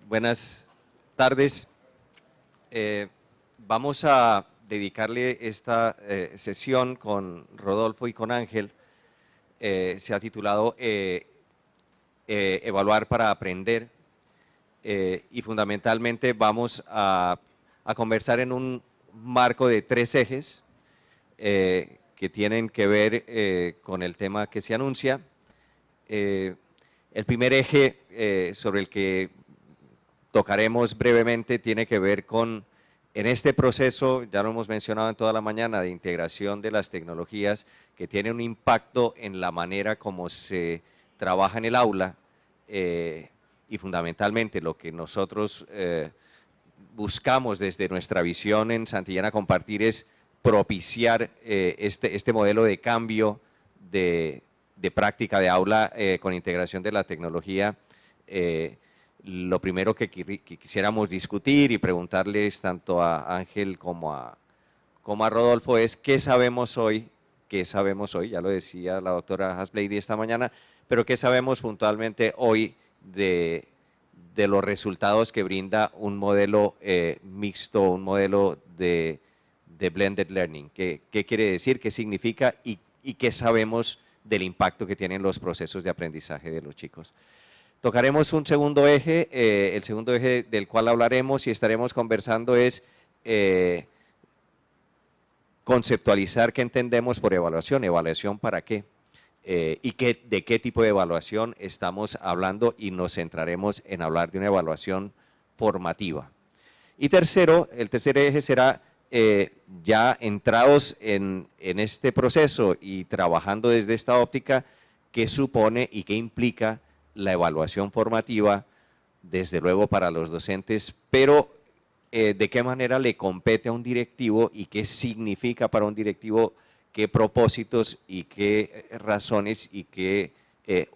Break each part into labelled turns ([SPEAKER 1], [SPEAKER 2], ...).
[SPEAKER 1] Buenas tardes. Vamos a dedicarle esta sesión con Rodolfo y con Ángel. Se ha titulado Evaluar para aprender y fundamentalmente vamos a conversar en un marco de 3 ejes que tienen que ver con el tema que se anuncia. El primer eje sobre el que tocaremos brevemente tiene que ver con, en este proceso, ya lo hemos mencionado en toda la mañana, de integración de las tecnologías que tiene un impacto en la manera como se trabaja en el aula y fundamentalmente lo que nosotros buscamos desde nuestra visión en Santillana Compartir es propiciar este modelo de cambio de práctica de aula con integración de la tecnología. Lo primero que quisiéramos discutir y preguntarles tanto a Ángel como a Rodolfo es qué sabemos hoy, ya lo decía la doctora Hasblady esta mañana, pero qué sabemos puntualmente hoy de los resultados que brinda un modelo mixto, un modelo de blended learning. ¿Qué quiere decir? ¿Qué significa? Y qué sabemos del impacto que tienen los procesos de aprendizaje de los chicos. Tocaremos un segundo eje, el segundo eje del cual hablaremos y estaremos conversando es conceptualizar qué entendemos por evaluación, evaluación para qué y de qué tipo de evaluación estamos hablando y nos centraremos en hablar de una evaluación formativa. Y tercero, el tercer eje será ya entrados en este proceso y trabajando desde esta óptica, qué supone y qué implica la evaluación formativa, desde luego para los docentes, pero de qué manera le compete a un directivo y qué significa para un directivo, qué propósitos y qué razones y qué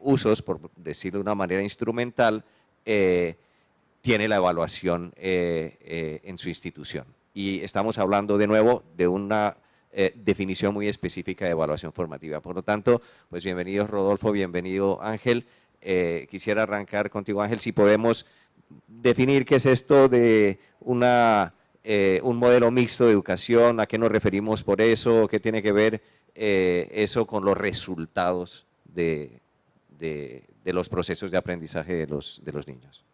[SPEAKER 1] usos, por decirlo de una manera instrumental, tiene la evaluación en su institución. Y estamos hablando de nuevo de una definición muy específica de evaluación formativa. Por lo tanto, pues bienvenido Rodolfo, bienvenido Ángel. Quisiera arrancar contigo, Ángel, si podemos definir qué es esto de un modelo mixto de educación, a qué nos referimos por eso, qué tiene que ver eso con los resultados de los procesos de aprendizaje de los niños.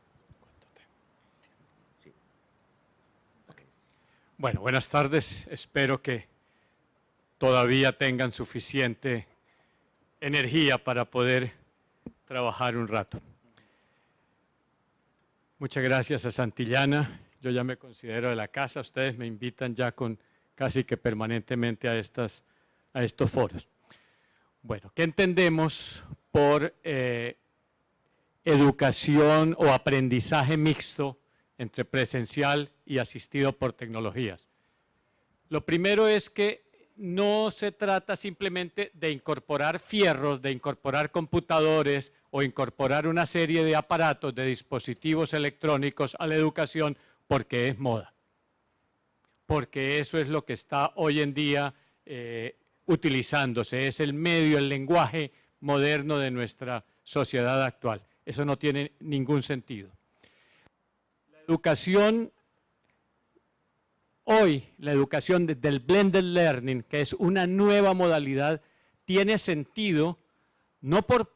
[SPEAKER 2] Bueno, buenas tardes. Espero que todavía tengan suficiente energía para poder trabajar un rato. Muchas gracias a Santillana. Yo ya me considero de la casa. Ustedes me invitan ya casi que permanentemente a estos foros. Bueno, ¿qué entendemos por educación o aprendizaje mixto entre presencial y asistido por tecnologías? Lo primero es que no se trata simplemente de incorporar fierros, de incorporar computadores o incorporar una serie de aparatos, de dispositivos electrónicos a la educación porque es moda. Porque eso es lo que está hoy en día utilizándose, es el medio, el lenguaje moderno de nuestra sociedad actual. Eso no tiene ningún sentido. La educación hoy, la educación del blended learning, que es una nueva modalidad, tiene sentido no por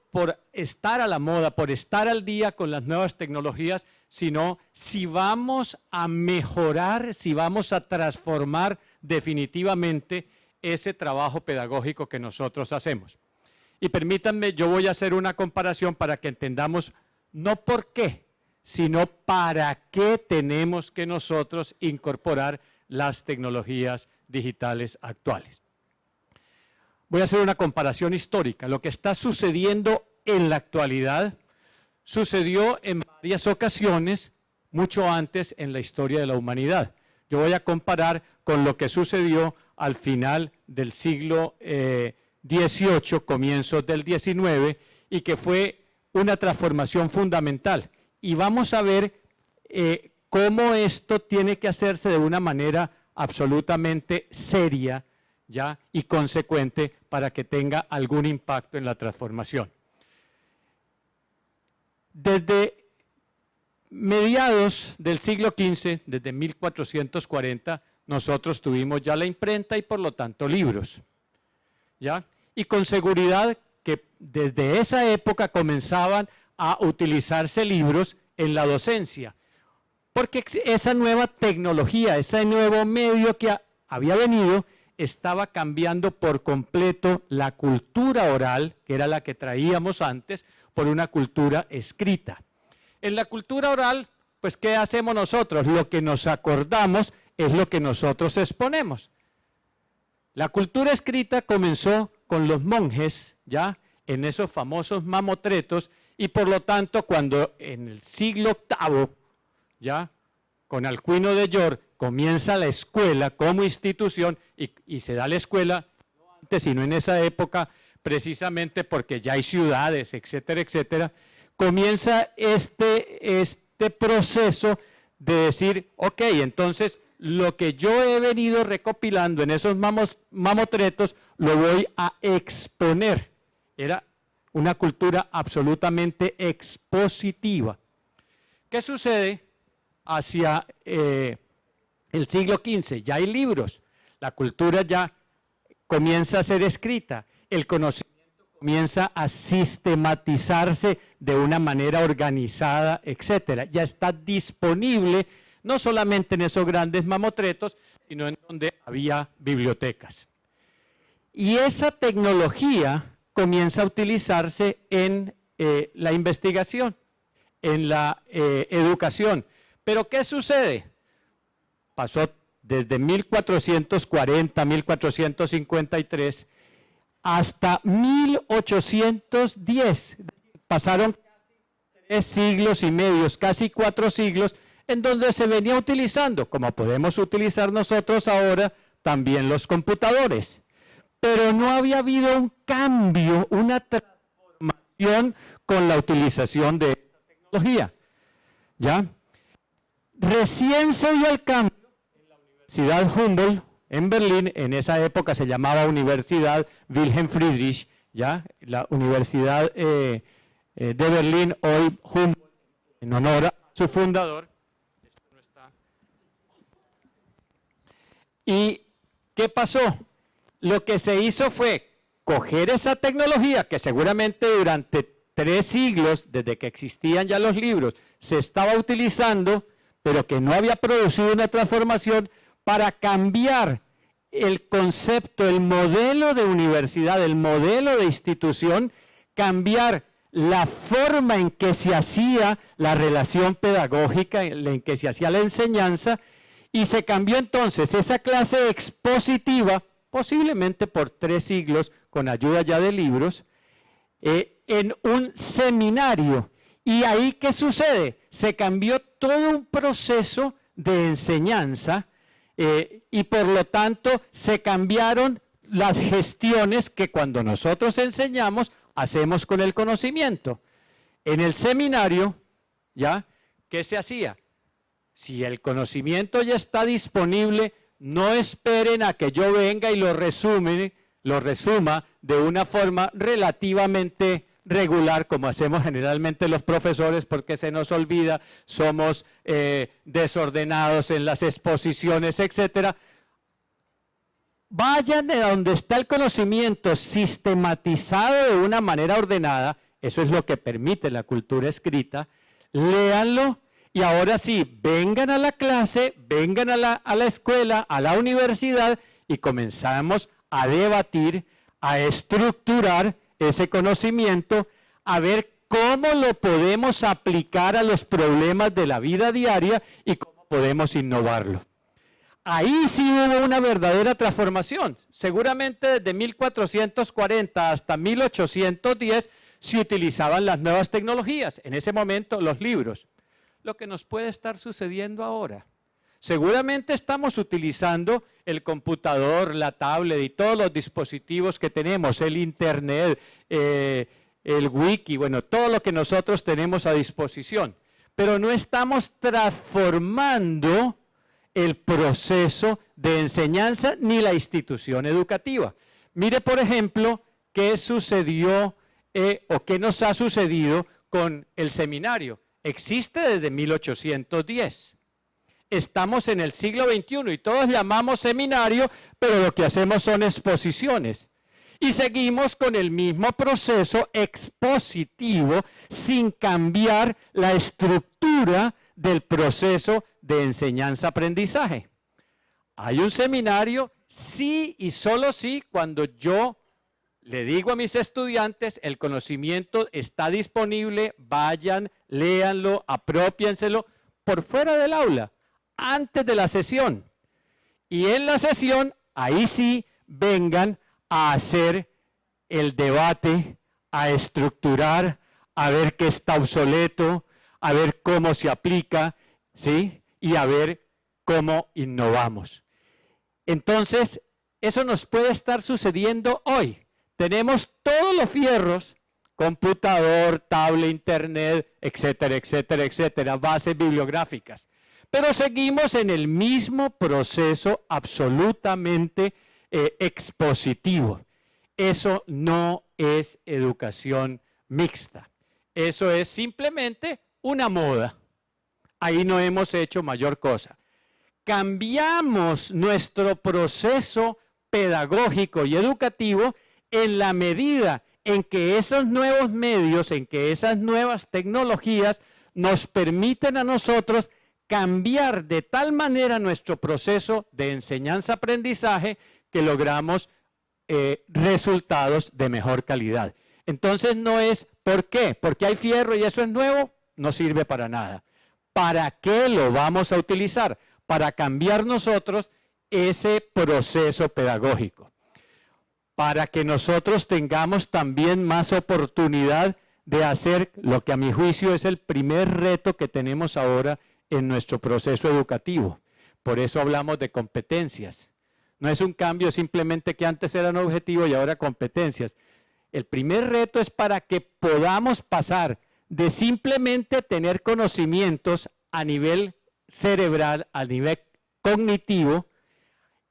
[SPEAKER 2] estar a la moda, por estar al día con las nuevas tecnologías, sino si vamos a mejorar, si vamos a transformar definitivamente ese trabajo pedagógico que nosotros hacemos. Y permítanme, yo voy a hacer una comparación para que entendamos no por qué, sino para qué tenemos que nosotros incorporar las tecnologías digitales actuales. Voy a hacer una comparación histórica. Lo que está sucediendo en la actualidad sucedió en varias ocasiones, mucho antes en la historia de la humanidad. Yo voy a comparar con lo que sucedió al final del siglo XVIII, comienzos del XIX, y que fue una transformación fundamental. Y vamos a ver cómo esto tiene que hacerse de una manera absolutamente seria, ¿ya? Y consecuente para que tenga algún impacto en la transformación. Desde mediados del siglo XV, desde 1440, nosotros tuvimos ya la imprenta y por lo tanto libros, ¿ya? Y con seguridad que desde esa época comenzaban a utilizarse libros en la docencia, porque esa nueva tecnología, ese nuevo medio que había venido, estaba cambiando por completo la cultura oral, que era la que traíamos antes, por una cultura escrita. En la cultura oral, pues, ¿qué hacemos nosotros? Lo que nos acordamos es lo que nosotros exponemos. La cultura escrita comenzó con los monjes, ya, en esos famosos mamotretos, y por lo tanto, cuando en el siglo VIII, ya, con Alcuino de York, comienza la escuela como institución, y se da la escuela, no antes, sino en esa época, precisamente porque ya hay ciudades, etcétera, etcétera, comienza este proceso de decir, ok, entonces lo que yo he venido recopilando en esos mamotretos lo voy a exponer. Era una cultura absolutamente expositiva. ¿Qué sucede hacia el siglo XV? Ya hay libros, la cultura ya comienza a ser escrita, el conocimiento comienza a sistematizarse de una manera organizada, etcétera. Ya está disponible no solamente en esos grandes mamotretos, sino en donde había bibliotecas. Y esa tecnología comienza a utilizarse en la investigación, en la educación. Pero ¿qué sucede? Pasó desde 1440, 1453, hasta 1810, pasaron 3 siglos y medio, casi 4 siglos, en donde se venía utilizando, como podemos utilizar nosotros ahora, también los computadores. Pero no había habido un cambio, una transformación con la utilización de esta tecnología. ¿Ya? Recién se dio el cambio en la Universidad Humboldt, en Berlín. En esa época se llamaba Universidad Wilhelm Friedrich, ¿ya? La Universidad de Berlín, hoy Humboldt, en honor a su fundador. ¿Y qué pasó? Lo que se hizo fue coger esa tecnología que seguramente durante 3 siglos, desde que existían ya los libros, se estaba utilizando, pero que no había producido una transformación, para cambiar el concepto, el modelo de universidad, el modelo de institución, cambiar la forma en que se hacía la relación pedagógica, en que se hacía la enseñanza, y se cambió entonces esa clase expositiva, posiblemente por 3 siglos, con ayuda ya de libros, en un seminario. Y ahí, ¿qué sucede? Se cambió todo un proceso de enseñanza, y por lo tanto se cambiaron las gestiones que cuando nosotros enseñamos hacemos con el conocimiento. En el seminario, ¿ya? ¿Qué se hacía? Si el conocimiento ya está disponible, no esperen a que yo venga y lo resuma de una forma relativamente regular, como hacemos generalmente los profesores, porque se nos olvida, somos desordenados en las exposiciones, etcétera. Vayan de donde está el conocimiento sistematizado de una manera ordenada, eso es lo que permite la cultura escrita, léanlo y ahora sí, vengan a la clase, vengan a la escuela, a la universidad y comenzamos a debatir, a estructurar ese conocimiento, a ver cómo lo podemos aplicar a los problemas de la vida diaria y cómo podemos innovarlo. Ahí sí hubo una verdadera transformación. Seguramente desde 1440 hasta 1810 se utilizaban las nuevas tecnologías. En ese momento los libros. Lo que nos puede estar sucediendo ahora. Seguramente estamos utilizando el computador, la tablet y todos los dispositivos que tenemos, el internet, el wiki, bueno, todo lo que nosotros tenemos a disposición. Pero no estamos transformando el proceso de enseñanza ni la institución educativa. Mire, por ejemplo, qué sucedió o qué nos ha sucedido con el seminario. existe desde 1810. Estamos en el siglo XXI y todos llamamos seminario, pero lo que hacemos son exposiciones. Y seguimos con el mismo proceso expositivo sin cambiar la estructura del proceso de enseñanza-aprendizaje. Hay un seminario, sí y solo sí, cuando yo le digo a mis estudiantes, el conocimiento está disponible, vayan, léanlo, apropiénselo por fuera del aula, antes de la sesión. Y en la sesión, ahí sí, vengan a hacer el debate, a estructurar, a ver qué está obsoleto, a ver cómo se aplica, ¿sí? Y a ver cómo innovamos. Entonces, eso nos puede estar sucediendo hoy. Tenemos todos los fierros, computador, tablet, internet, etcétera, etcétera, etcétera, bases bibliográficas. Pero seguimos en el mismo proceso absolutamente expositivo. Eso no es educación mixta. Eso es simplemente una moda. Ahí no hemos hecho mayor cosa. Cambiamos nuestro proceso pedagógico y educativo en la medida en que esos nuevos medios, en que esas nuevas tecnologías nos permiten a nosotros cambiar de tal manera nuestro proceso de enseñanza-aprendizaje que logramos resultados de mejor calidad. Entonces no es ¿por qué? Porque hay fierro y eso es nuevo, no sirve para nada. ¿Para qué lo vamos a utilizar? Para cambiar nosotros ese proceso pedagógico. Para que nosotros tengamos también más oportunidad de hacer lo que a mi juicio es el primer reto que tenemos ahora en nuestro proceso educativo. Por eso hablamos de competencias. No es un cambio simplemente que antes eran objetivos y ahora competencias. El primer reto es para que podamos pasar de simplemente tener conocimientos a nivel cerebral, a nivel cognitivo,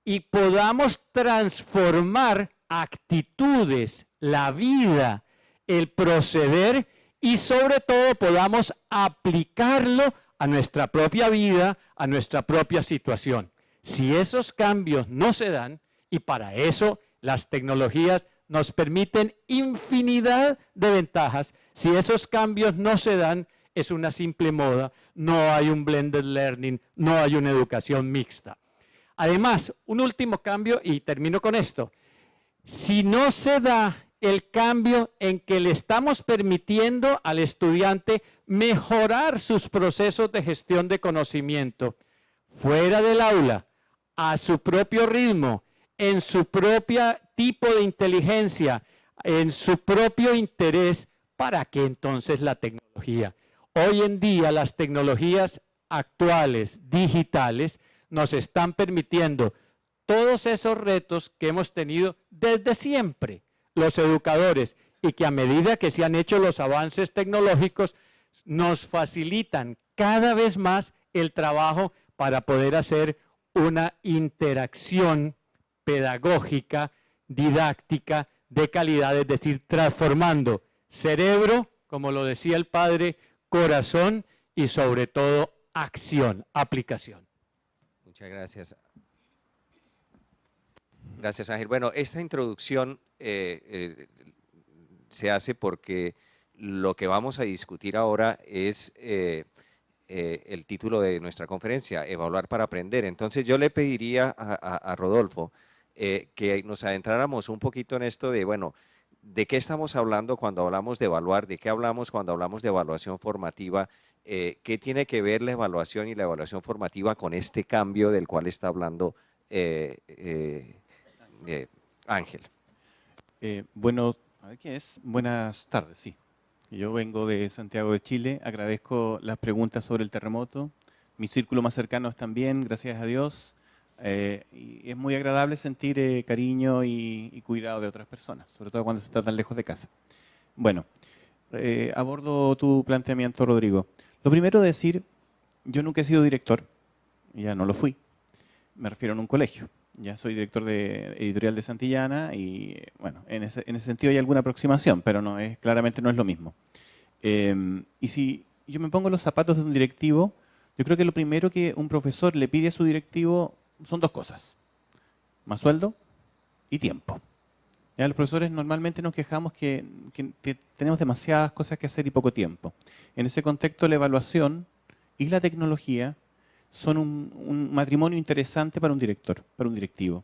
[SPEAKER 2] y podamos transformar actitudes, la vida, el proceder y sobre todo podamos aplicarlo a nuestra propia vida, a nuestra propia situación. Si esos cambios no se dan, y para eso las tecnologías nos permiten infinidad de ventajas, si esos cambios no se dan, es una simple moda, no hay un blended learning, no hay una educación mixta. Además, un último cambio, y termino con esto. Si no se da el cambio en que le estamos permitiendo al estudiante mejorar sus procesos de gestión de conocimiento fuera del aula, a su propio ritmo, en su propio tipo de inteligencia, en su propio interés, ¿para qué entonces la tecnología? Hoy en día las tecnologías actuales, digitales, nos están permitiendo todos esos retos que hemos tenido desde siempre los educadores y que a medida que se han hecho los avances tecnológicos nos facilitan cada vez más el trabajo para poder hacer una interacción pedagógica, didáctica, de calidad, es decir, transformando cerebro, como lo decía el padre, corazón y sobre todo acción, aplicación.
[SPEAKER 1] Muchas gracias. Gracias, Ángel. Bueno, esta introducción se hace porque lo que vamos a discutir ahora es el título de nuestra conferencia, Evaluar para Aprender. Entonces yo le pediría a Rodolfo que nos adentráramos un poquito en esto de, bueno, ¿de qué estamos hablando cuando hablamos de evaluar? ¿De qué hablamos cuando hablamos de evaluación formativa? ¿Qué tiene que ver la evaluación y la evaluación formativa con este cambio del cual está hablando Ángel?
[SPEAKER 3] Bueno, a ver qué es. Buenas tardes, sí. Yo vengo de Santiago de Chile, agradezco las preguntas sobre el terremoto. Mi círculo más cercano también, gracias a Dios. Y es muy agradable sentir cariño y cuidado de otras personas, sobre todo cuando se está tan lejos de casa. Bueno, abordo tu planteamiento, Rodrigo. Lo primero decir, yo nunca he sido director, ya no lo fui, me refiero en un colegio. Ya soy director de editorial de Santillana y, bueno, en ese sentido hay alguna aproximación, pero claramente no es lo mismo. Y si yo me pongo los zapatos de un directivo, yo creo que lo primero que un profesor le pide a su directivo son dos cosas: más sueldo y tiempo. Ya, los profesores normalmente nos quejamos que tenemos demasiadas cosas que hacer y poco tiempo. En ese contexto, la evaluación y la tecnología son un matrimonio interesante para un director, para un directivo.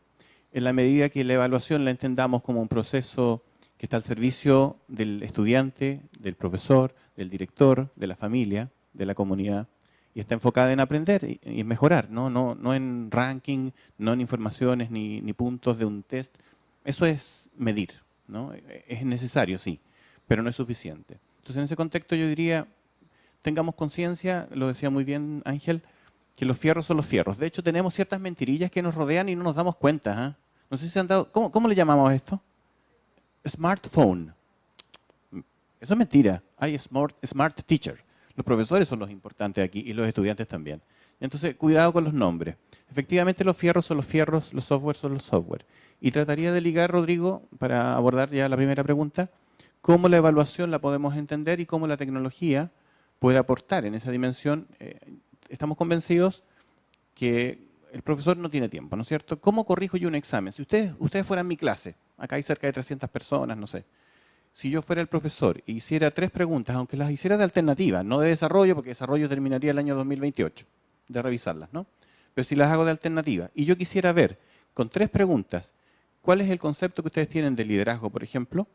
[SPEAKER 3] En la medida que la evaluación la entendamos como un proceso que está al servicio del estudiante, del profesor, del director, de la familia, de la comunidad, y está enfocada en aprender y en mejorar, no en ranking, no en informaciones ni puntos de un test. Eso es medir, ¿no? Es necesario, sí, pero no es suficiente. Entonces, en ese contexto yo diría, tengamos conciencia, lo decía muy bien Ángel, que los fierros son los fierros. De hecho, tenemos ciertas mentirillas que nos rodean y no nos damos cuenta. ¿Eh? No sé si se han dado... ¿Cómo le llamamos a esto? Smartphone. Eso es mentira. Hay smart teacher. Los profesores son los importantes aquí y los estudiantes también. Entonces, cuidado con los nombres. Efectivamente, los fierros son los fierros, los software son los software. Y trataría de ligar, Rodrigo, para abordar ya la primera pregunta, cómo la evaluación la podemos entender y cómo la tecnología puede aportar en esa dimensión. Estamos convencidos que el profesor no tiene tiempo, ¿no es cierto? ¿Cómo corrijo yo un examen? Si ustedes fueran mi clase, acá hay cerca de 300 personas, no sé. Si yo fuera el profesor e hiciera 3 preguntas, aunque las hiciera de alternativa, no de desarrollo, porque desarrollo terminaría el año 2028, de revisarlas, ¿no? Pero si las hago de alternativa, y yo quisiera ver, con 3 preguntas, ¿cuál es el concepto que ustedes tienen de liderazgo, por ejemplo?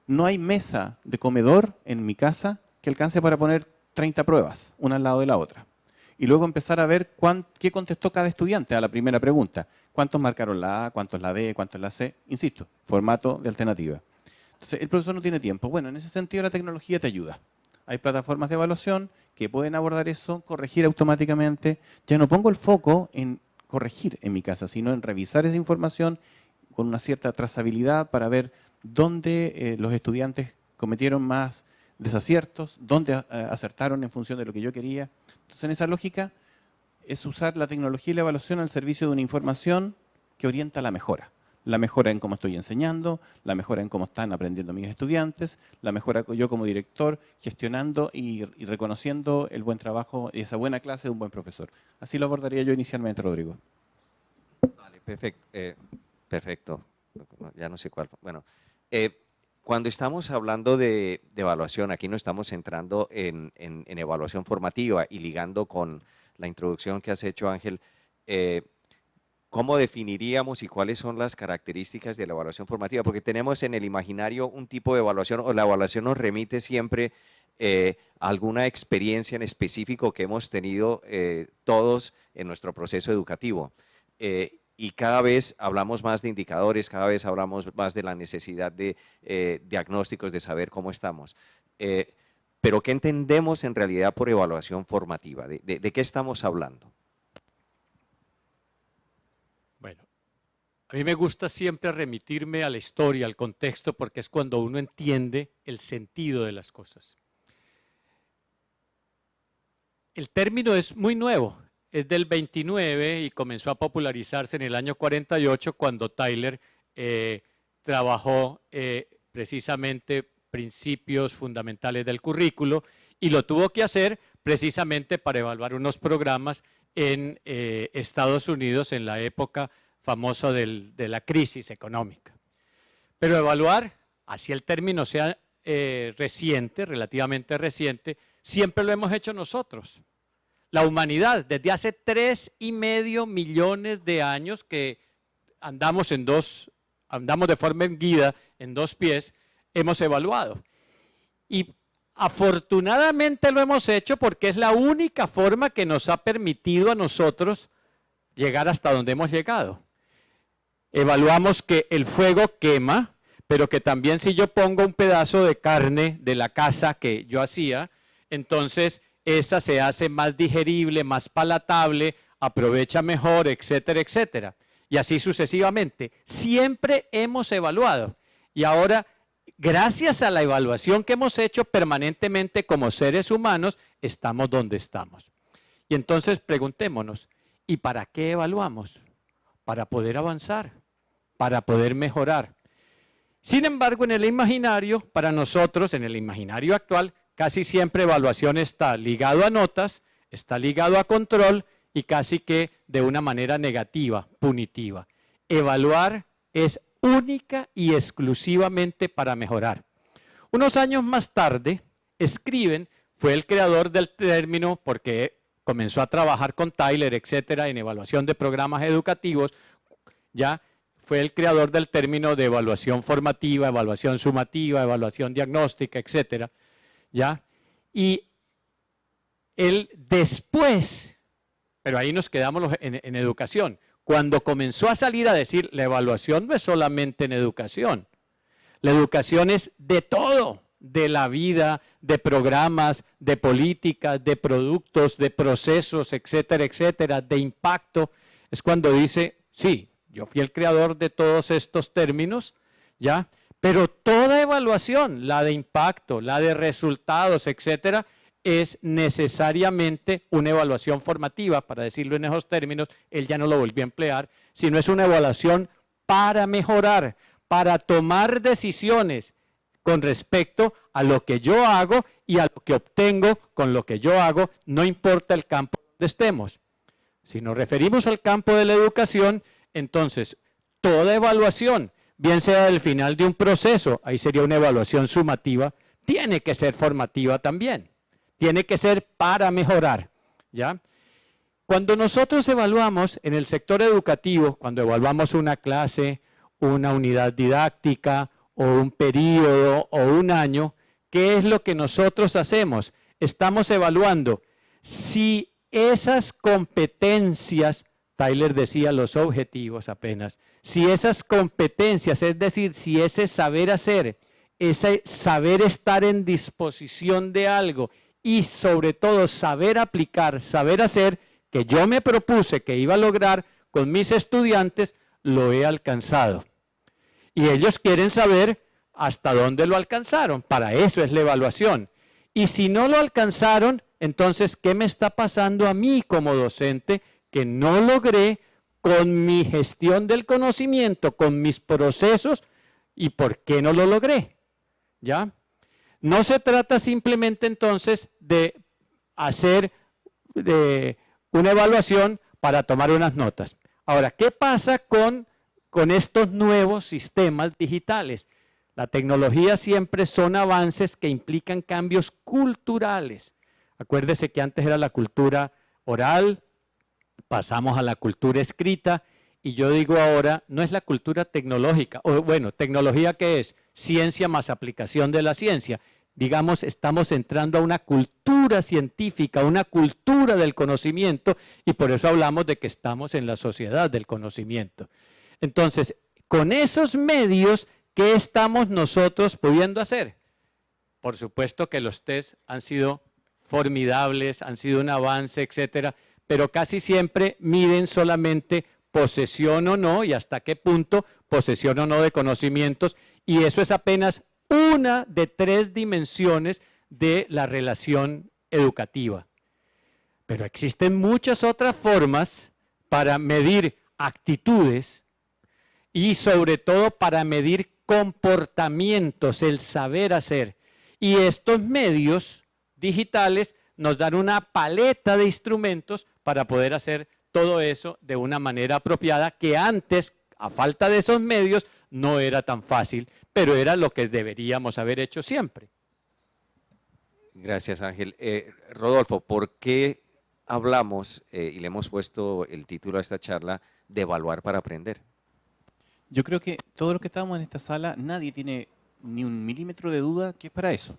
[SPEAKER 3] No hay mesa de comedor en mi casa que alcance para poner 30 pruebas, una al lado de la otra. Y luego empezar a ver qué contestó cada estudiante a la primera pregunta. ¿Cuántos marcaron la A, cuántos la B, cuántos la C? Insisto, formato de alternativa. Entonces, el profesor no tiene tiempo. Bueno, en ese sentido la tecnología te ayuda. Hay plataformas de evaluación que pueden abordar eso, corregir automáticamente. Ya no pongo el foco en corregir en mi casa, sino en revisar esa información con una cierta trazabilidad para ver dónde los estudiantes cometieron más desaciertos, dónde acertaron en función de lo que yo quería. Entonces, en esa lógica es usar la tecnología y la evaluación al servicio de una información que orienta la mejora. La mejora en cómo estoy enseñando, la mejora en cómo están aprendiendo mis estudiantes, la mejora yo como director gestionando y reconociendo el buen trabajo y esa buena clase de un buen profesor. Así lo abordaría yo inicialmente, Rodrigo.
[SPEAKER 1] Vale, perfecto. Perfecto. Ya no sé cuál. Bueno, cuando estamos hablando de evaluación, aquí no estamos centrando en evaluación formativa y ligando con la introducción que has hecho, Ángel. ¿Cómo definiríamos y cuáles son las características de la evaluación formativa? Porque tenemos en el imaginario un tipo de evaluación, o la evaluación nos remite siempre a alguna experiencia en específico que hemos tenido todos en nuestro proceso educativo. Y cada vez hablamos más de indicadores, cada vez hablamos más de la necesidad de diagnósticos, de saber cómo estamos. Pero ¿qué entendemos en realidad por evaluación formativa? ¿De qué estamos hablando?
[SPEAKER 2] Bueno, a mí me gusta siempre remitirme a la historia, al contexto, porque es cuando uno entiende el sentido de las cosas. El término es muy nuevo, es del 29 y comenzó a popularizarse en el año 48 cuando Tyler trabajó precisamente principios fundamentales del currículo y lo tuvo que hacer precisamente para evaluar unos programas en Estados Unidos en la época famosa de la crisis económica. Pero evaluar, así el término sea reciente, relativamente reciente, siempre lo hemos hecho nosotros. La humanidad, desde hace 3,5 millones de años que andamos de forma erguida en 2 pies, hemos evaluado. Y afortunadamente lo hemos hecho porque es la única forma que nos ha permitido a nosotros llegar hasta donde hemos llegado. Evaluamos que el fuego quema, pero que también si yo pongo un pedazo de carne de la casa que yo hacía, entonces esa se hace más digerible, más palatable, aprovecha mejor, etcétera, etcétera. Y así sucesivamente. Siempre hemos evaluado. Y ahora, gracias a la evaluación que hemos hecho permanentemente como seres humanos, estamos donde estamos. Y entonces preguntémonos, ¿y para qué evaluamos? Para poder avanzar, para poder mejorar. Sin embargo, en el imaginario, para nosotros, en el imaginario actual, casi siempre evaluación está ligado a notas, está ligado a control y casi que de una manera negativa, punitiva. Evaluar es única y exclusivamente para mejorar. Unos años más tarde, Scriven fue el creador del término porque comenzó a trabajar con Tyler, etcétera, en evaluación de programas educativos. Ya fue el creador del término de evaluación formativa, evaluación sumativa, evaluación diagnóstica, etcétera. ¿Ya? Y él después, pero ahí nos quedamos en educación, cuando comenzó a salir a decir, la evaluación no es solamente en educación, la educación es de todo, de la vida, de programas, de políticas, de productos, de procesos, etcétera, etcétera, de impacto, es cuando dice, sí, yo fui el creador de todos estos términos, ¿ya? Pero toda evaluación, la de impacto, la de resultados, etcétera, es necesariamente una evaluación formativa, para decirlo en esos términos, él ya no lo volvió a emplear, sino es una evaluación para mejorar, para tomar decisiones con respecto a lo que yo hago y a lo que obtengo con lo que yo hago, no importa el campo donde estemos. Si nos referimos al campo de la educación, entonces toda evaluación, bien sea del final de un proceso, ahí sería una evaluación sumativa, tiene que ser formativa también. Tiene que ser para mejorar, ¿ya? Cuando nosotros evaluamos en el sector educativo, cuando evaluamos una clase, una unidad didáctica, o un periodo, o un año, ¿qué es lo que nosotros hacemos? Estamos evaluando si esas competencias, Tyler decía los objetivos apenas, si esas competencias, es decir, si ese saber hacer, ese saber estar en disposición de algo, y sobre todo saber aplicar, saber hacer, que yo me propuse que iba a lograr con mis estudiantes, lo he alcanzado. Y ellos quieren saber hasta dónde lo alcanzaron, para eso es la evaluación. Y si no lo alcanzaron, entonces, ¿qué me está pasando a mí como docente que no logré con mi gestión del conocimiento, con mis procesos, y por qué no lo logré? ¿Ya? No se trata simplemente entonces de hacer una evaluación para tomar unas notas. Ahora, ¿qué pasa con estos nuevos sistemas digitales? La tecnología siempre son avances que implican cambios culturales. Acuérdese que antes era la cultura oral, pasamos a la cultura escrita, y yo digo ahora, no es la cultura tecnológica, o bueno, tecnología ¿qué es? Ciencia más aplicación de la ciencia. Digamos, estamos entrando a una cultura científica, una cultura del conocimiento, y por eso hablamos de que estamos en la sociedad del conocimiento. Entonces, con esos medios, ¿qué estamos nosotros pudiendo hacer? Por supuesto que los test han sido formidables, han sido un avance, etcétera, pero casi siempre miden solamente posesión o no, y hasta qué punto posesión o no de conocimientos, y eso es apenas una de 3 dimensiones de la relación educativa. Pero existen muchas otras formas para medir actitudes y sobre todo para medir comportamientos, el saber hacer. Y estos medios digitales nos dan una paleta de instrumentos para poder hacer todo eso de una manera apropiada que antes, a falta de esos medios, no era tan fácil, pero era lo que deberíamos haber hecho siempre.
[SPEAKER 1] Gracias, Ángel. Rodolfo, ¿por qué hablamos, y le hemos puesto el título a esta charla, de evaluar para aprender?
[SPEAKER 3] Yo creo que todos los que estamos en esta sala, nadie tiene ni un milímetro de duda que es para eso.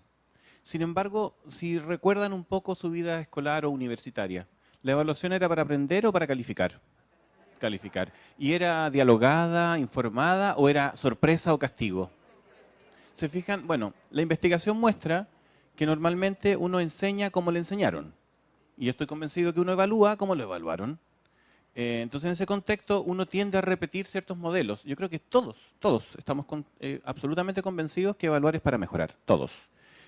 [SPEAKER 3] Sin embargo, si recuerdan un poco su vida escolar o universitaria, ¿la evaluación era para aprender o para calificar? Calificar. ¿Y era dialogada, informada o era sorpresa o castigo? ¿Se fijan? Bueno, la investigación muestra que normalmente uno enseña como le enseñaron. Y yo estoy convencido que uno evalúa como lo evaluaron. Entonces, en ese contexto, uno tiende a repetir ciertos modelos. Yo creo que todos estamos absolutamente convencidos que evaluar es para mejorar, todos.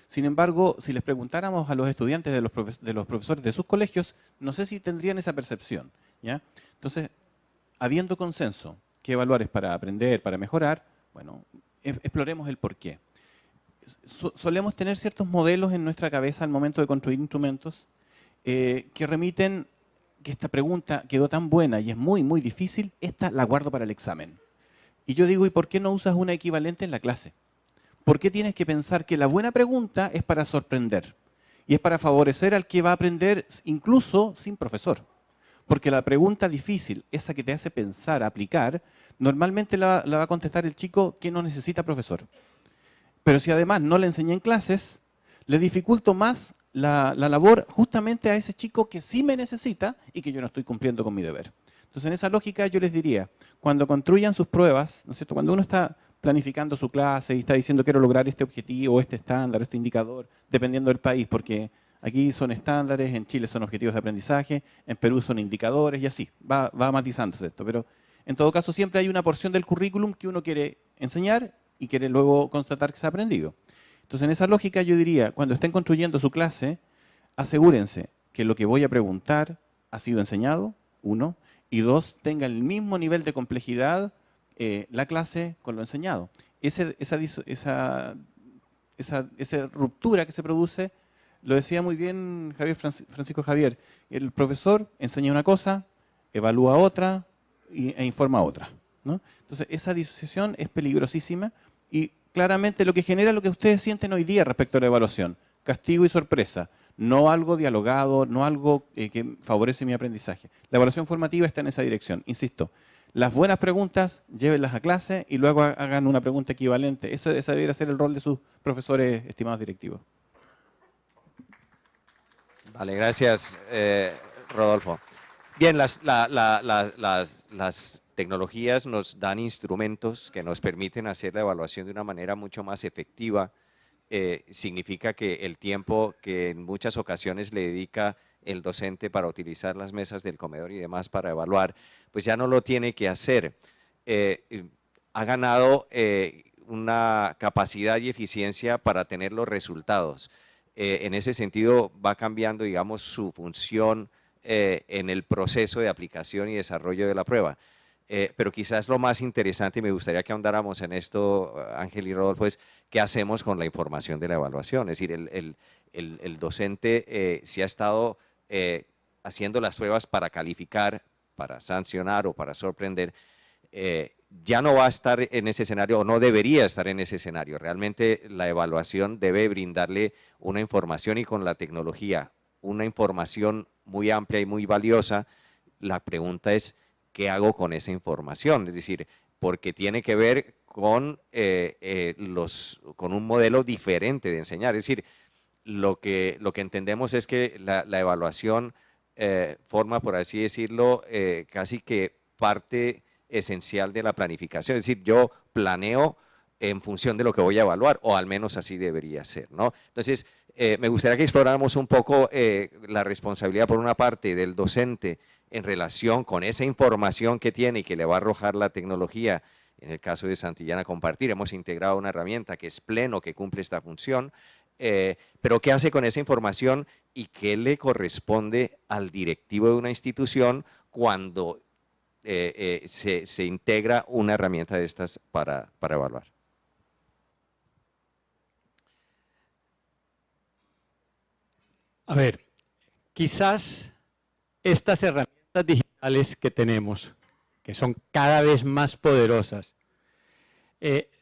[SPEAKER 3] Sin embargo, si les preguntáramos a los estudiantes de los profesores de sus colegios, no sé si tendrían esa percepción, ¿ya? Entonces, habiendo consenso que evaluar es para aprender, para mejorar, bueno, exploremos el porqué. solemos tener ciertos modelos en nuestra cabeza al momento de construir instrumentos que remiten que esta pregunta quedó tan buena y es muy, muy difícil, esta la guardo para el examen. Y yo digo, ¿y por qué no usas una equivalente en la clase? ¿Por qué tienes que pensar que la buena pregunta es para sorprender? Y es para favorecer al que va a aprender incluso sin profesor. Porque la pregunta difícil, esa que te hace pensar, aplicar, normalmente la va a contestar el chico que no necesita profesor. Pero si además no le enseñé en clases, le dificulto más la labor justamente a ese chico que sí me necesita y que yo no estoy cumpliendo con mi deber. Entonces, en esa lógica yo les diría, cuando construyan sus pruebas, ¿no es cierto? Cuando uno está planificando su clase y está diciendo quiero lograr este objetivo, este estándar, este indicador, dependiendo del país, porque aquí son estándares, en Chile son objetivos de aprendizaje, en Perú son indicadores y así, va matizándose esto. Pero en todo caso siempre hay una porción del currículum que uno quiere enseñar y quiere luego constatar que se ha aprendido. Entonces, en esa lógica yo diría, cuando estén construyendo su clase, asegúrense que lo que voy a preguntar ha sido enseñado, 1, y 2, tenga el mismo nivel de complejidad la clase con lo enseñado. Esa ruptura que se produce, lo decía muy bien Francisco Javier, el profesor enseña una cosa, evalúa otra e informa otra, ¿no? Entonces, esa disociación es peligrosísima y claramente lo que genera lo que ustedes sienten hoy día respecto a la evaluación, castigo y sorpresa, no algo dialogado, no algo que favorece mi aprendizaje. La evaluación formativa está en esa dirección, insisto. Las buenas preguntas, llévenlas a clase y luego hagan una pregunta equivalente. Ese debería ser el rol de sus profesores, estimados directivos.
[SPEAKER 1] Vale, gracias, Rodolfo. Bien, las tecnologías nos dan instrumentos que nos permiten hacer la evaluación de una manera mucho más efectiva. Significa que el tiempo que en muchas ocasiones le dedica el docente para utilizar las mesas del comedor y demás para evaluar, pues ya no lo tiene que hacer. Ha ganado una capacidad y eficiencia para tener los resultados. En ese sentido va cambiando, digamos, su función en el proceso de aplicación y desarrollo de la prueba. Pero quizás lo más interesante, y me gustaría que ahondáramos en esto, Ángel y Rodolfo, es qué hacemos con la información de la evaluación. Es decir, el docente si ha estado haciendo las pruebas para calificar, para sancionar o para sorprender, ya no va a estar en ese escenario o no debería estar en ese escenario. Realmente la evaluación debe brindarle una información y con la tecnología una información muy amplia y muy valiosa. La pregunta es, ¿qué hago con esa información? Es decir, porque tiene que ver con, con un modelo diferente de enseñar. Es decir, lo que entendemos es que la evaluación forma, por así decirlo, casi que parte esencial de la planificación. Es decir, yo planeo en función de lo que voy a evaluar, o al menos así debería ser, ¿no? Entonces, me gustaría que exploráramos un poco la responsabilidad, por una parte, del docente en relación con esa información que tiene y que le va a arrojar la tecnología. En el caso de Santillana Compartir, hemos integrado una herramienta que es Pleno, que cumple esta función, pero ¿qué hace con esa información y qué le corresponde al directivo de una institución cuando se integra una herramienta de estas para evaluar?
[SPEAKER 2] A ver, quizás estas herramientas digitales que tenemos, que son cada vez más poderosas,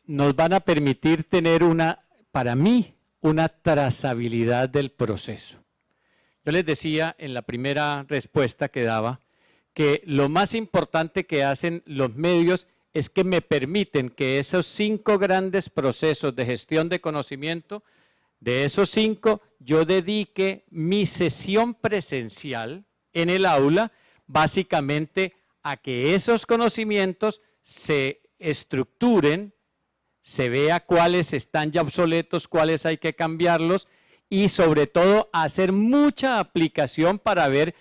[SPEAKER 2] nos van a permitir tener para mí, una trazabilidad del proceso. Yo les decía en la primera respuesta que daba que lo más importante que hacen los medios es que me permiten que esos 5 grandes procesos de gestión de conocimiento, de esos 5, yo dedique mi sesión presencial en el aula básicamente a que esos conocimientos se estructuren, se vea cuáles están ya obsoletos, cuáles hay que cambiarlos y sobre todo hacer mucha aplicación para ver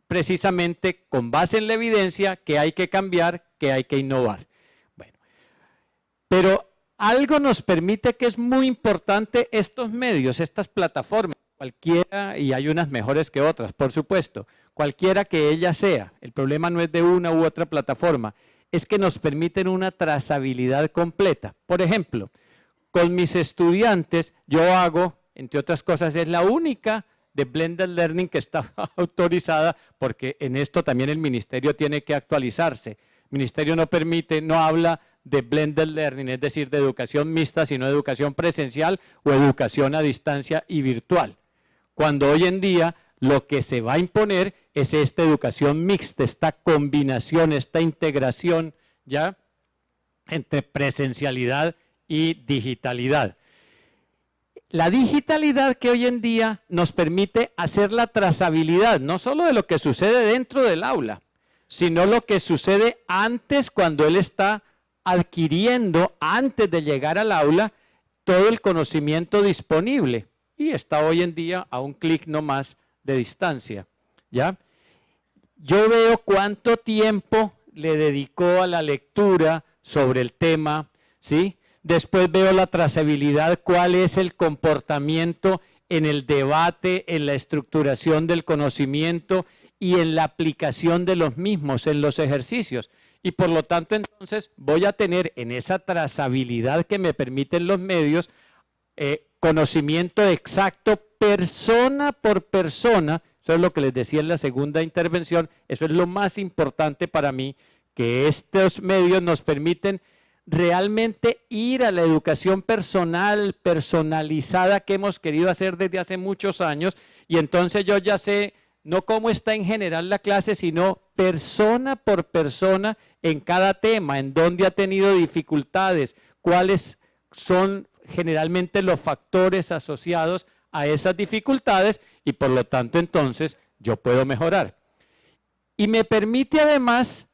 [SPEAKER 2] precisamente con base en la evidencia qué hay que cambiar, qué hay que innovar. Bueno, pero algo nos permite que es muy importante estos medios, estas plataformas, cualquiera, y hay unas mejores que otras, por supuesto, cualquiera que ella sea. El problema no es de una u otra plataforma, es que nos permiten una trazabilidad completa. Por ejemplo, con mis estudiantes yo hago, entre otras cosas, es la única de Blended Learning que está autorizada, porque en esto también el ministerio tiene que actualizarse. El ministerio no permite, no habla de Blended Learning, es decir, de educación mixta, sino de educación presencial o educación a distancia y virtual. Cuando hoy en día lo que se va a imponer es esta educación mixta, esta combinación, esta integración ya entre presencialidad y digitalidad. La digitalidad que hoy en día nos permite hacer la trazabilidad, no solo de lo que sucede dentro del aula, sino lo que sucede antes cuando él está adquiriendo, antes de llegar al aula, todo el conocimiento disponible. Y está hoy en día a un clic no más de distancia, ¿ya? Yo veo cuánto tiempo le dedicó a la lectura sobre el tema, ¿sí? Después veo la trazabilidad, cuál es el comportamiento en el debate, en la estructuración del conocimiento y en la aplicación de los mismos, en los ejercicios. Y por lo tanto, entonces, voy a tener en esa trazabilidad que me permiten los medios, conocimiento exacto, persona por persona. Eso es lo que les decía en la segunda intervención. Eso es lo más importante para mí, que estos medios nos permiten realmente ir a la educación personal, personalizada que hemos querido hacer desde hace muchos años, y entonces yo ya sé no cómo está en general la clase, sino persona por persona en cada tema, en dónde ha tenido dificultades, cuáles son generalmente los factores asociados a esas dificultades, y por lo tanto entonces yo puedo mejorar. Y me permite además,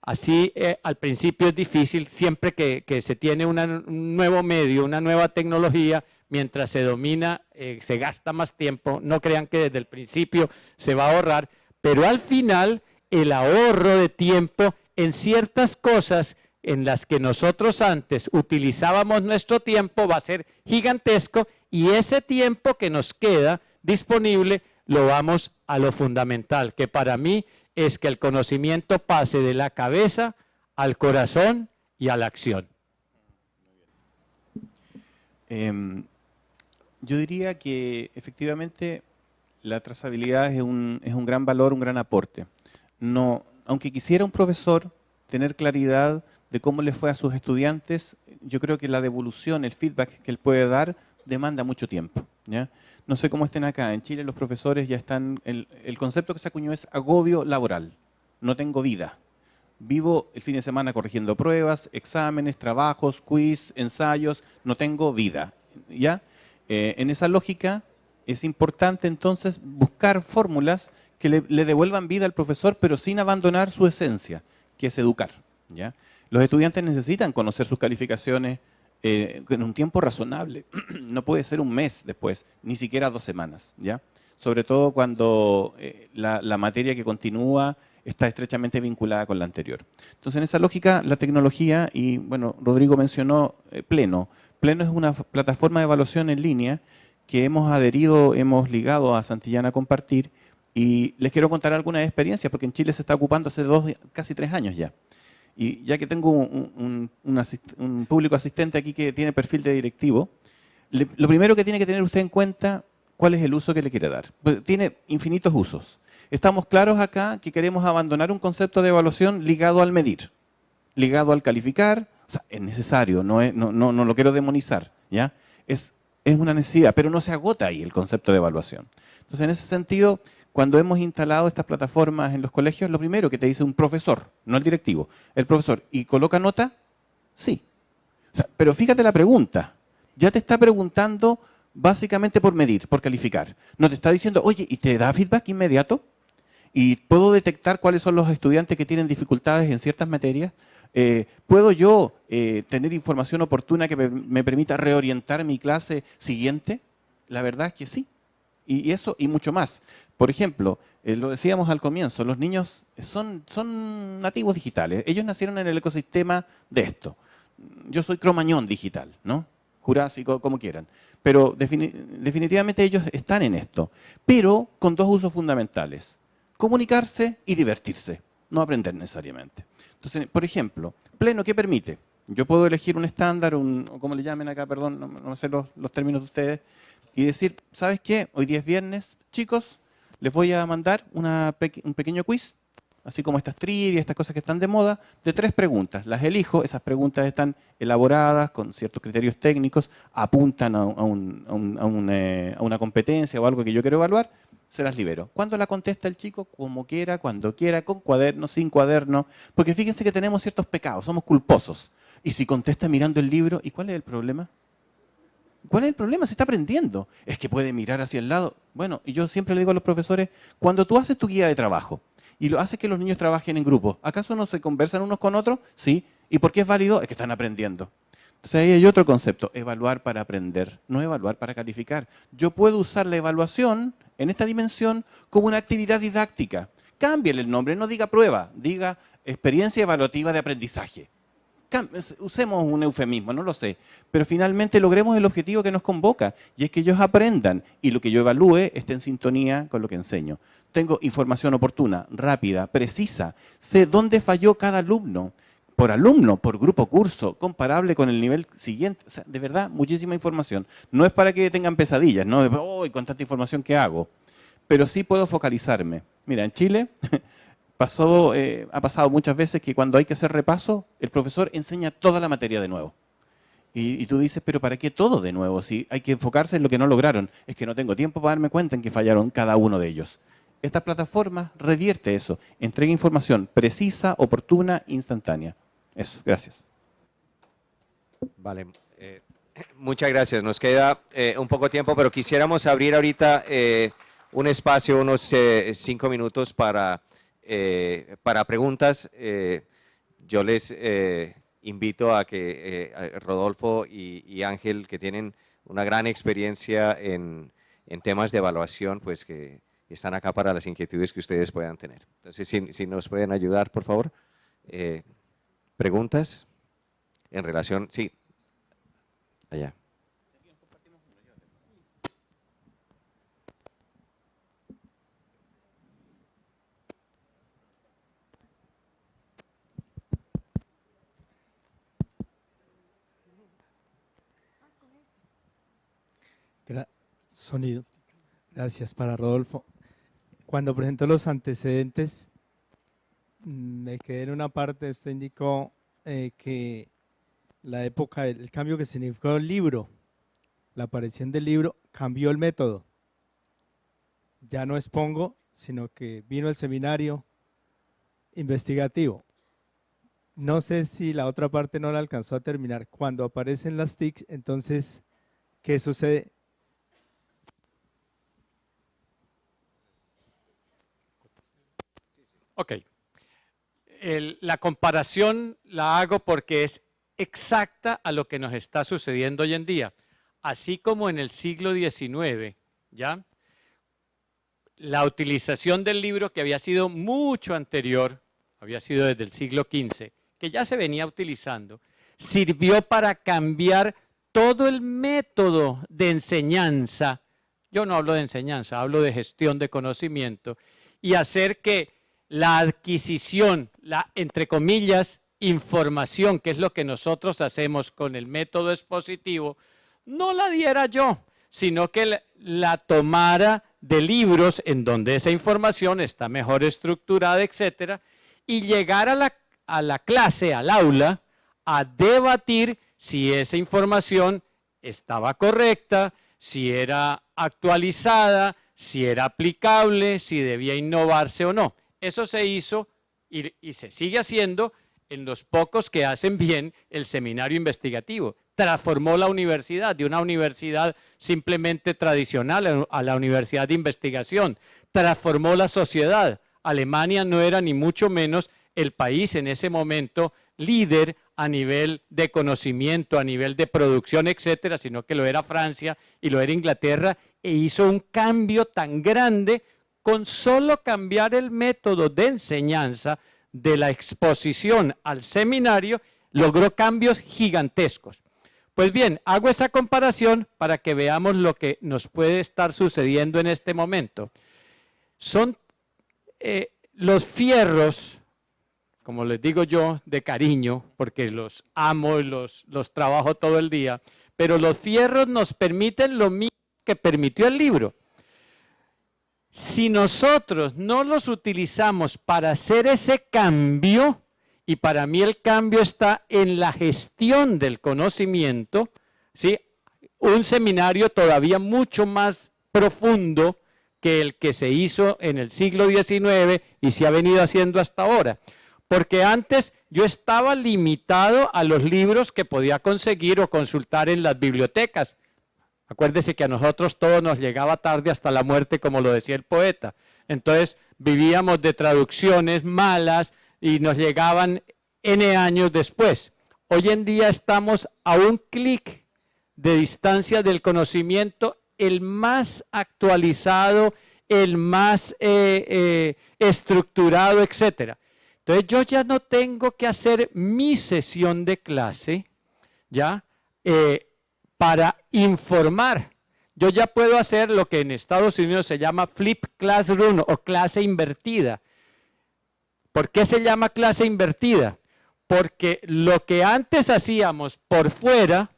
[SPEAKER 2] así al principio es difícil, siempre que se tiene un nuevo medio, una nueva tecnología, mientras se domina, se gasta más tiempo. No crean que desde el principio se va a ahorrar, pero al final el ahorro de tiempo en ciertas cosas en las que nosotros antes utilizábamos nuestro tiempo va a ser gigantesco, y ese tiempo que nos queda disponible lo vamos a lo fundamental, que para mí es que el conocimiento pase de la cabeza al corazón y a la acción.
[SPEAKER 3] Yo diría que efectivamente la trazabilidad es un gran valor, un gran aporte. No, aunque quisiera un profesor tener claridad de cómo le fue a sus estudiantes, yo creo que la devolución, el feedback que él puede dar, demanda mucho tiempo, ¿ya? No sé cómo estén acá. En Chile los profesores ya están, el concepto que se acuñó es agobio laboral. No tengo vida. Vivo el fin de semana corrigiendo pruebas, exámenes, trabajos, quiz, ensayos. No tengo vida, ¿ya? En esa lógica es importante entonces buscar fórmulas que le devuelvan vida al profesor, pero sin abandonar su esencia, que es educar, ¿ya? Los estudiantes necesitan conocer sus calificaciones en un tiempo razonable. No puede ser un mes después, ni siquiera 2 semanas, ¿ya? Sobre todo cuando la materia que continúa está estrechamente vinculada con la anterior. Entonces, en esa lógica, la tecnología, y bueno, Rodrigo mencionó Pleno. Pleno es una plataforma de evaluación en línea que hemos adherido, hemos ligado a Santillana Compartir, y les quiero contar algunas experiencias, porque en Chile se está ocupando hace casi 3 años ya. Y ya que tengo un público asistente aquí que tiene perfil de directivo, lo primero que tiene que tener usted en cuenta, ¿cuál es el uso que le quiere dar? Pues tiene infinitos usos. Estamos claros acá que queremos abandonar un concepto de evaluación ligado al medir, ligado al calificar. O sea, es necesario, no lo quiero demonizar, ¿ya? Es una necesidad, pero no se agota ahí el concepto de evaluación. Entonces, en ese sentido, cuando hemos instalado estas plataformas en los colegios, lo primero que te dice un profesor, no el directivo, el profesor, ¿y coloca nota? Sí. O sea, pero fíjate la pregunta, ya te está preguntando básicamente por medir, por calificar. No te está diciendo, oye, ¿y te da feedback inmediato? ¿Y puedo detectar cuáles son los estudiantes que tienen dificultades en ciertas materias? ¿Puedo yo tener información oportuna que me permita reorientar mi clase siguiente? La verdad es que sí. Y eso y mucho más. Por ejemplo, lo decíamos al comienzo, los niños son nativos digitales. Ellos nacieron en el ecosistema de esto. Yo soy cromañón digital, ¿no? Jurásico, como quieran. Pero definitivamente ellos están en esto. Pero con 2 usos fundamentales. Comunicarse y divertirse. No aprender necesariamente. Entonces, por ejemplo, Pleno, ¿qué permite? Yo puedo elegir un estándar, o como le llamen acá, perdón, no sé los términos de ustedes, y decir, ¿sabes qué? Hoy día es viernes, chicos, les voy a mandar un pequeño quiz, así como estas trivias, estas cosas que están de moda, de 3 preguntas. Las elijo, esas preguntas están elaboradas con ciertos criterios técnicos, apuntan a una competencia o algo que yo quiero evaluar, se las libero. ¿Cuándo la contesta el chico? Como quiera, cuando quiera, con cuaderno, sin cuaderno, porque fíjense que tenemos ciertos pecados, somos culposos. Y si contesta mirando el libro, ¿y cuál es el problema? ¿Cuál es el problema? Se está aprendiendo. Es que puede mirar hacia el lado. Bueno, y yo siempre le digo a los profesores, cuando tú haces tu guía de trabajo y lo haces que los niños trabajen en grupo, ¿acaso no se conversan unos con otros? Sí. ¿Y por qué es válido? Es que están aprendiendo. Entonces ahí hay otro concepto, evaluar para aprender, no evaluar para calificar. Yo puedo usar la evaluación en esta dimensión como una actividad didáctica. Cámbiale el nombre, no diga prueba, diga experiencia evaluativa de aprendizaje. Usemos un eufemismo, no lo sé, pero finalmente logremos el objetivo que nos convoca, y es que ellos aprendan y lo que yo evalúe esté en sintonía con lo que enseño. Tengo información oportuna, rápida, precisa, sé dónde falló cada alumno, por grupo curso, comparable con el nivel siguiente. O sea, de verdad, muchísima información. No es para que tengan pesadillas, no es, oh, con tanta información que hago, pero sí puedo focalizarme. Mira, en Chile ha pasado muchas veces que cuando hay que hacer repaso, el profesor enseña toda la materia de nuevo. Y tú dices, pero ¿para qué todo de nuevo? Si hay que enfocarse en lo que no lograron. Es que no tengo tiempo para darme cuenta en que fallaron cada uno de ellos. Esta plataforma revierte eso, entrega información precisa, oportuna, instantánea. Eso, gracias.
[SPEAKER 1] Vale, muchas gracias. Nos queda un poco tiempo, pero quisiéramos abrir ahorita un espacio, unos 5 minutos para preguntas. Yo les invito a que Rodolfo y Ángel, que tienen una gran experiencia en temas de evaluación, pues que están acá para las inquietudes que ustedes puedan tener. Entonces, si nos pueden ayudar, por favor. ¿Preguntas en relación? Sí, allá.
[SPEAKER 4] Sonido. Gracias para Rodolfo. Cuando presentó los antecedentes, me quedé en una parte, usted indicó que la época, el cambio que significó el libro, la aparición del libro, cambió el método. Ya no expongo, sino que vino el seminario investigativo. No sé si la otra parte no la alcanzó a terminar. Cuando aparecen las TICs, entonces, ¿qué sucede?
[SPEAKER 2] Ok. La comparación la hago porque es exacta a lo que nos está sucediendo hoy en día. Así como en el siglo XIX, ¿ya? La utilización del libro, que había sido mucho anterior, había sido desde el siglo XV, que ya se venía utilizando, sirvió para cambiar todo el método de enseñanza. Yo no hablo de enseñanza, hablo de gestión de conocimiento, y hacer que la adquisición, la, entre comillas, información, que es lo que nosotros hacemos con el método expositivo, no la diera yo, sino que la tomara de libros en donde esa información está mejor estructurada, etcétera, y llegar a la clase, al aula, a debatir si esa información estaba correcta, si era actualizada, si era aplicable, si debía innovarse o no. Eso se hizo y se sigue haciendo en los pocos que hacen bien el seminario investigativo. Transformó la universidad de una universidad simplemente tradicional a la universidad de investigación. Transformó la sociedad. Alemania no era ni mucho menos el país en ese momento líder a nivel de conocimiento, a nivel de producción, etcétera, sino que lo era Francia y lo era Inglaterra, e hizo un cambio tan grande con solo cambiar el método de enseñanza de la exposición al seminario, logró cambios gigantescos. Pues bien, hago esa comparación para que veamos lo que nos puede estar sucediendo en este momento. Son los fierros, como les digo yo, de cariño, porque los amo y los trabajo todo el día, pero los fierros nos permiten lo mismo que permitió el libro. Si nosotros no los utilizamos para hacer ese cambio, y para mí el cambio está en la gestión del conocimiento, ¿sí? Un seminario todavía mucho más profundo que el que se hizo en el siglo XIX y se ha venido haciendo hasta ahora. Porque antes yo estaba limitado a los libros que podía conseguir o consultar en las bibliotecas. Acuérdese que a nosotros todo nos llegaba tarde hasta la muerte, como lo decía el poeta. Entonces vivíamos de traducciones malas y nos llegaban N años después. Hoy en día estamos a un clic de distancia del conocimiento, el más actualizado, el más estructurado, etc. Entonces yo ya no tengo que hacer mi sesión de clase, ¿ya? Para informar. Yo ya puedo hacer lo que en Estados Unidos se llama flip classroom o clase invertida. ¿Por qué se llama clase invertida? Porque lo que antes hacíamos por fuera,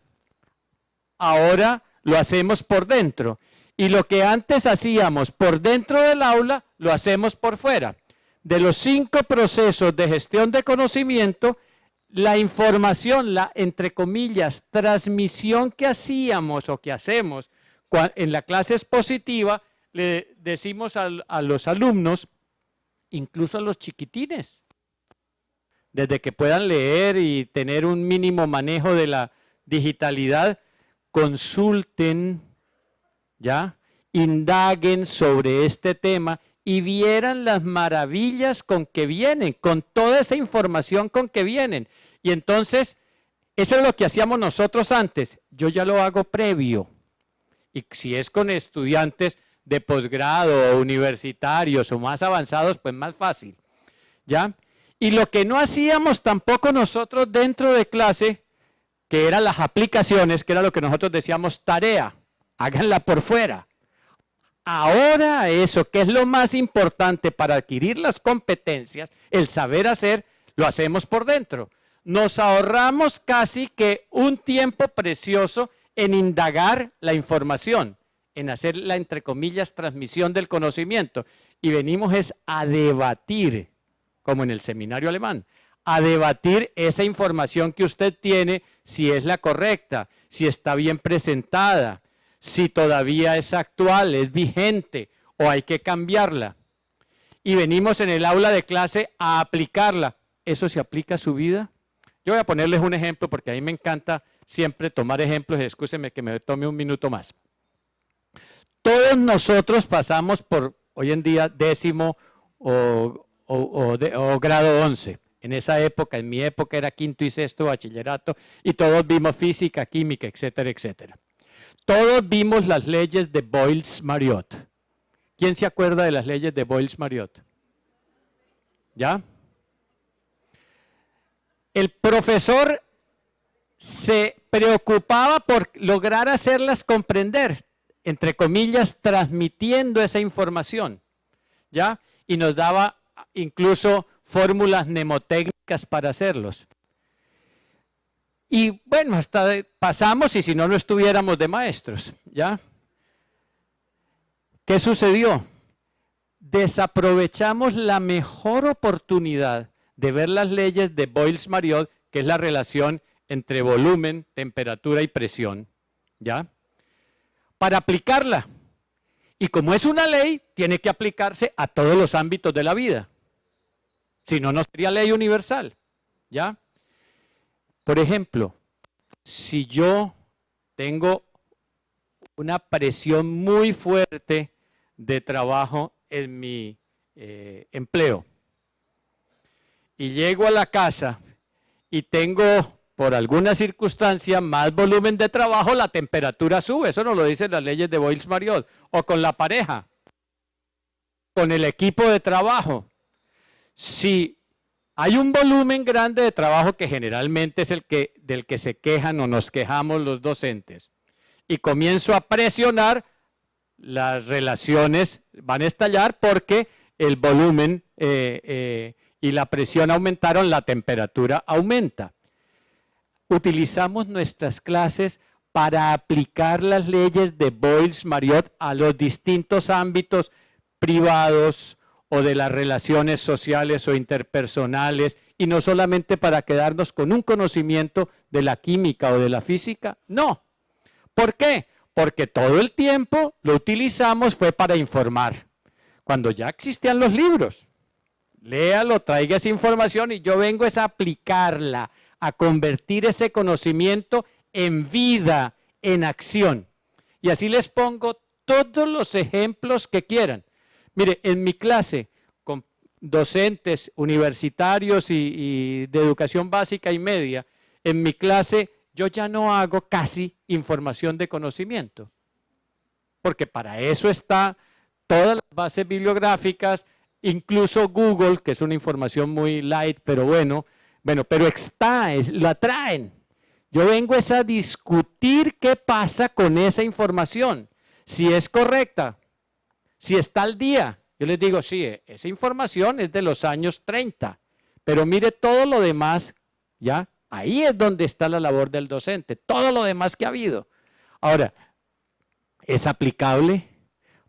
[SPEAKER 2] ahora lo hacemos por dentro. Y lo que antes hacíamos por dentro del aula, lo hacemos por fuera. De los 5 procesos de gestión de conocimiento, la información, la, entre comillas, transmisión que hacíamos o que hacemos en la clase expositiva, le decimos a los alumnos, incluso a los chiquitines, desde que puedan leer y tener un mínimo manejo de la digitalidad, consulten, ¿ya? Indaguen sobre este tema y vieran las maravillas con que vienen, con toda esa información con que vienen. Y entonces, eso es lo que hacíamos nosotros antes. Yo ya lo hago previo. Y si es con estudiantes de posgrado, o universitarios o más avanzados, pues más fácil, ¿ya? Y lo que no hacíamos tampoco nosotros dentro de clase, que eran las aplicaciones, que era lo que nosotros decíamos tarea, háganla por fuera. Ahora eso, que es lo más importante para adquirir las competencias, el saber hacer, lo hacemos por dentro. Nos ahorramos casi que un tiempo precioso en indagar la información, en hacer la, entre comillas, transmisión del conocimiento. Y venimos es a debatir, como en el seminario alemán, a debatir esa información que usted tiene, si es la correcta, si está bien presentada, si todavía es actual, es vigente o hay que cambiarla. Y venimos en el aula de clase a aplicarla. ¿Eso se aplica a su vida? Yo voy a ponerles un ejemplo porque a mí me encanta siempre tomar ejemplos. Excúsenme que me tome un minuto más. Todos nosotros pasamos por, hoy en día, 10º o grado 11. En esa época, en mi época era 5º y 6º bachillerato y todos vimos física, química, etcétera, etcétera. Todos vimos las leyes de Boyles-Mariot. ¿Quién se acuerda de las leyes de Boyles-Mariot? ¿Ya? El profesor se preocupaba por lograr hacerlas comprender, entre comillas, transmitiendo esa información, ¿ya? Y nos daba incluso fórmulas mnemotécnicas para hacerlos. Y bueno, hasta pasamos y si no, no estuviéramos de maestros, ¿ya? ¿Qué sucedió? Desaprovechamos la mejor oportunidad de ver las leyes de Boyles-Mariot, que es la relación entre volumen, temperatura y presión, ¿ya? Para aplicarla. Y como es una ley, tiene que aplicarse a todos los ámbitos de la vida. Si no, no sería ley universal, ¿ya? Por ejemplo, si yo tengo una presión muy fuerte de trabajo en mi empleo y llego a la casa y tengo por alguna circunstancia más volumen de trabajo, la temperatura sube. Eso nos lo dicen las leyes de Boyles-Mariot. O con la pareja, con el equipo de trabajo. Si hay un volumen grande de trabajo que generalmente es del que se quejan o nos quejamos los docentes, y comienzo a presionar, las relaciones van a estallar porque el volumen y la presión aumentaron, la temperatura aumenta. Utilizamos nuestras clases para aplicar las leyes de Boyles-Mariot a los distintos ámbitos privados o de las relaciones sociales o interpersonales, y no solamente para quedarnos con un conocimiento de la química o de la física. No. ¿Por qué? Porque todo el tiempo lo utilizamos fue para informar. Cuando ya existían los libros, léalo, traiga esa información y yo vengo es a aplicarla, a convertir ese conocimiento en vida, en acción. Y así les pongo todos los ejemplos que quieran. Mire, en mi clase, con docentes universitarios y de educación básica y media, en mi clase yo ya no hago casi información de conocimiento, porque para eso está todas las bases bibliográficas, incluso Google, que es una información muy light, pero bueno, pero la traen. Yo vengo es a discutir qué pasa con esa información, si es correcta, si está al día. Yo les digo, sí, esa información es de los años 30, pero mire todo lo demás, ¿ya? Ahí es donde está la labor del docente, todo lo demás que ha habido. Ahora, ¿es aplicable?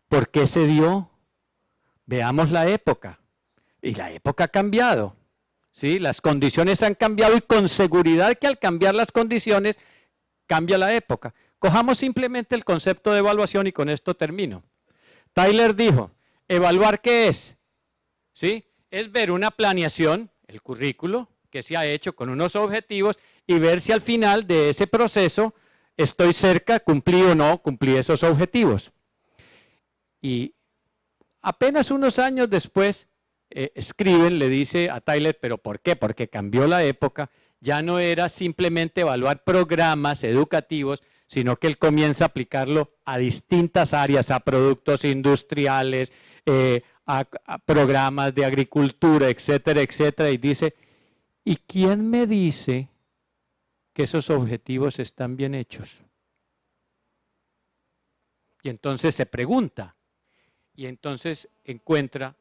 [SPEAKER 2] ¿Por qué se dio? Veamos la época. Y la época ha cambiado, ¿sí? Las condiciones han cambiado y con seguridad que al cambiar las condiciones, cambia la época. Cojamos simplemente el concepto de evaluación y con esto termino. Tyler dijo, ¿evaluar qué es? ¿Sí? Es ver una planeación, el currículo, que se ha hecho con unos objetivos y ver si al final de ese proceso estoy cerca, cumplí o no cumplí esos objetivos. Y apenas unos años después, Scriven le dice a Tyler, ¿pero por qué? Porque cambió la época, ya no era simplemente evaluar programas educativos, sino que él comienza a aplicarlo a distintas áreas, a productos industriales, a programas de agricultura, etcétera, etcétera, y dice, ¿y quién me dice que esos objetivos están bien hechos? Y entonces se pregunta, y entonces encuentra,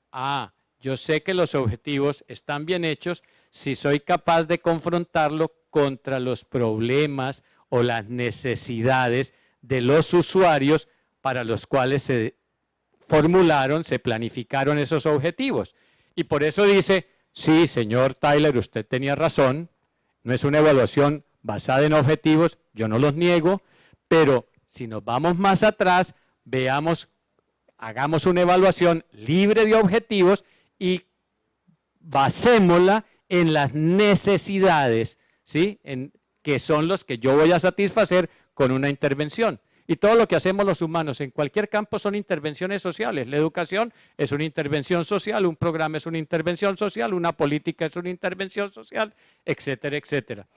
[SPEAKER 2] yo sé que los objetivos están bien hechos si soy capaz de confrontarlo contra los problemas o las necesidades de los usuarios para los cuales se formularon, se planificaron esos objetivos. Y por eso dice, sí, señor Tyler, usted tenía razón, no es una evaluación basada en objetivos, yo no los niego, pero si nos vamos más atrás, hagamos una evaluación libre de objetivos y basémosla en las necesidades, ¿sí? Que son los que yo voy a satisfacer con una intervención. Y todo lo que hacemos los humanos en cualquier campo son intervenciones sociales. La educación es una intervención social, un programa es una intervención social, una política es una intervención social, etcétera, etcétera.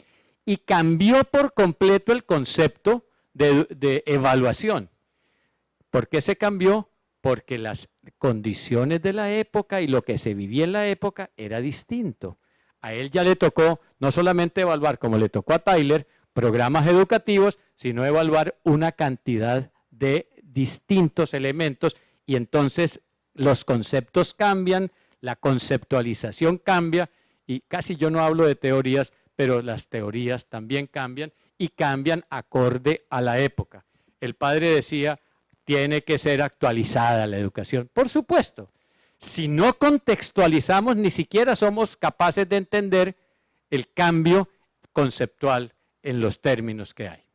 [SPEAKER 2] Y cambió por completo el concepto de evaluación. ¿Por qué se cambió? Porque las condiciones de la época y lo que se vivía en la época era distinto. A él ya le tocó no solamente evaluar, como le tocó a Tyler, programas educativos, sino evaluar una cantidad de distintos elementos y entonces los conceptos cambian, la conceptualización cambia y casi yo no hablo de teorías, pero las teorías también cambian y cambian acorde a la época. El padre decía, tiene que ser actualizada la educación. Por supuesto, si no contextualizamos, ni siquiera somos capaces de entender el cambio conceptual en los términos que hay.